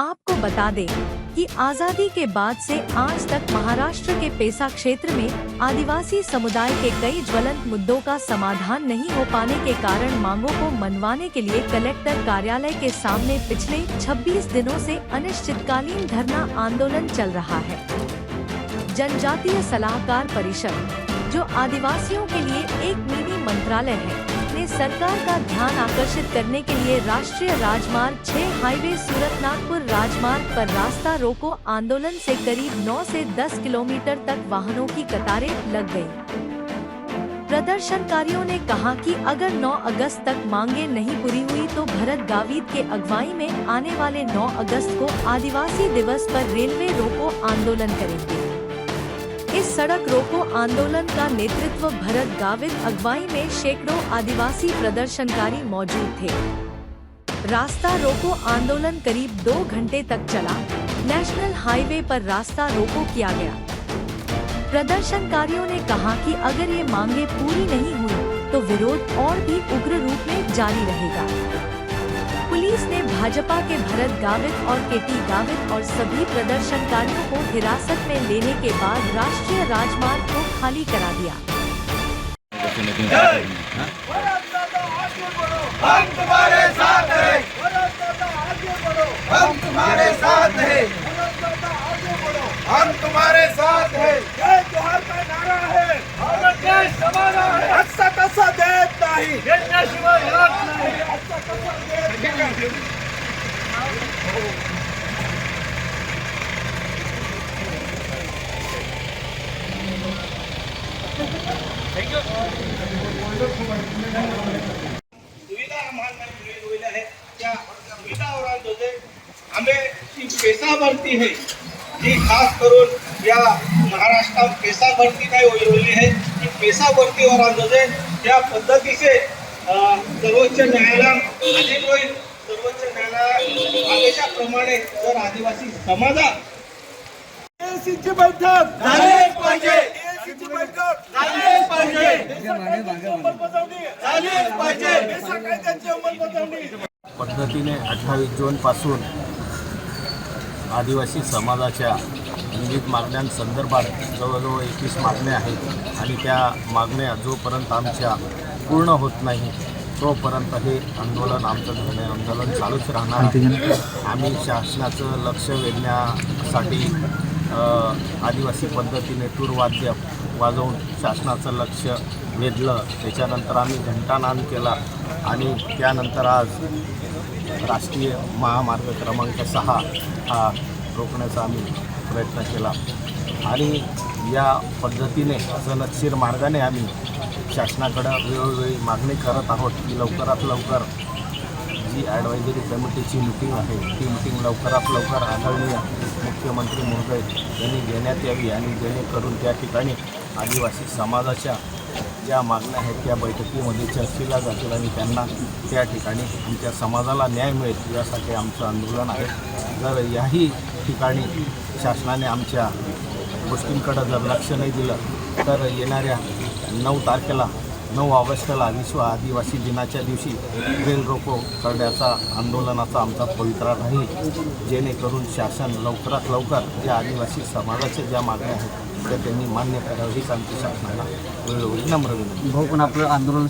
आपको बता दें कि आजादी के बाद से आज तक महाराष्ट्र के पेसा क्षेत्र में आदिवासी समुदाय के कई ज्वलंत मुद्दों का समाधान नहीं हो पाने के कारण मांगों को मनवाने के लिए कलेक्टर कार्यालय के सामने पिछले 26 दिनों से अनिश्चितकालीन धरना आंदोलन चल रहा है। जनजातीय सलाहकार परिषद, जो आदिवासियों के लिए एक मिनी मंत्रालय है, ने सरकार का ध्यान आकर्षित करने के लिए राष्ट्रीय राजमार्ग 6 हाईवे सूरत नागपुर राजमार्ग पर रास्ता रोको आंदोलन से करीब 9 से 10 किलोमीटर तक वाहनों की कतारें लग गयी। प्रदर्शनकारियों ने कहा कि अगर 9 अगस्त तक मांगे नहीं पूरी हुई तो भरत गावित के अगुवाई में आने वाले 9 अगस्त को आदिवासी दिवस पर रेलवे रोको आंदोलन करेंगे। इस सड़क रोको आंदोलन का नेतृत्व भरत गावित अगुवाई में सैकड़ों आदिवासी प्रदर्शनकारी मौजूद थे। रास्ता रोको आंदोलन करीब 2 घंटे तक चला। नेशनल हाईवे पर रास्ता रोको किया गया। प्रदर्शनकारियों ने कहा कि अगर ये मांगे पूरी नहीं हुई तो विरोध और भी उग्र रूप में जारी रहेगा। पुलिस ने भाजपा के भरत गावित और केटी गावित और सभी प्रदर्शनकारियों को हिरासत में लेने के बाद राष्ट्रीय राजमार्ग को खाली करा दिया। हम तुम्हारे साथ हैं, हम तुम्हारे साथ हैं, हम तुम्हारे साथ हैं। जय जोहार का नारा है, भारत देश हमारा है, असा तसा देत नाही, देशाशिवाय राहत नाही, असा तसा देत नाही। सुविधा आम्हाला मिळवल्या आहे, त्या सुविधावर जो हमें पैसा भरती है जी, खास करून या महाराष्ट्रात पैसा भरती नाही होईल है की पैसा भरतीवर आंदोलन त्या पद्धतीचे सर्वोच्च न्यायालय अधीन होईल। सर्वोच्च न्यायालय आदेशाप्रमाणे जर आदिवासी समाजात एसीची बैठक झालीच पाहिजे, एसीची बैठक झालीच पाहिजे, अंमलबजावणी झालीच पाहिजे, पेसा कायद्याची अंमलबजावणी पद्धतीने 28 जून पासून आदिवासी समाजाच्या विविध मागण्यांसंदर्भात जवळजवळ 21 मागण्या आहेत आणि त्या मागण्या जोपर्यंत आमच्या पूर्ण होत नाही तोपर्यंत हे आंदोलन आमचं धरणे आंदोलन चालूच राहणार आहे। आम्ही शासनाचं लक्ष वेधण्यासाठी आदिवासी पद्धतीने तूरवाद्य वाजवून शासनाचं लक्ष वेधलं। त्याच्यानंतर आम्ही घंटानाद केला आणि त्यानंतर आज राष्ट्रीय महामार्ग क्रमांक 6 हा रोखण्याचा आम्ही प्रयत्न केला आणि या पद्धतीने सनदशीर मार्गाने आम्ही शासनाकडे वेळोवेळी मागणी करत आहोत की लवकरात लवकर जी ॲडवायझरी कमिटीची मीटिंग आहे ती मीटिंग लवकरात लवकर आदरणीय मुख्यमंत्री महोदय यांनी घेण्यात यावी आणि जेणेकरून त्या ठिकाणी आदिवासी समाजाच्या ज्या मागण्या आहेत त्या बैठकीमध्ये चर्चेला जातील आणि त्यांना त्या ठिकाणी आमच्या समाजाला न्याय मिळेल यासाठी आमचं आंदोलन आहे। जर याही ठिकाणी शासनाने आमच्या गोष्टींकडे जर लक्ष नाही दिलं तर येणाऱ्या 9 तारखेला 9 ऑगस्टला विश्व आदिवासी दिनाच्या दिवशी रेल रोको करण्याचा आंदोलनाचा आमचा पवित्रा राहील, जेणेकरून शासन लवकरात लवकर ज्या आदिवासी समाजाच्या ज्या मागण्या आहेत त्या त्यांनी मान्य करावी हीच आमची शासनाला वेळोवेळी नम्र विनंती। भाऊ पण आपलं आंदोलन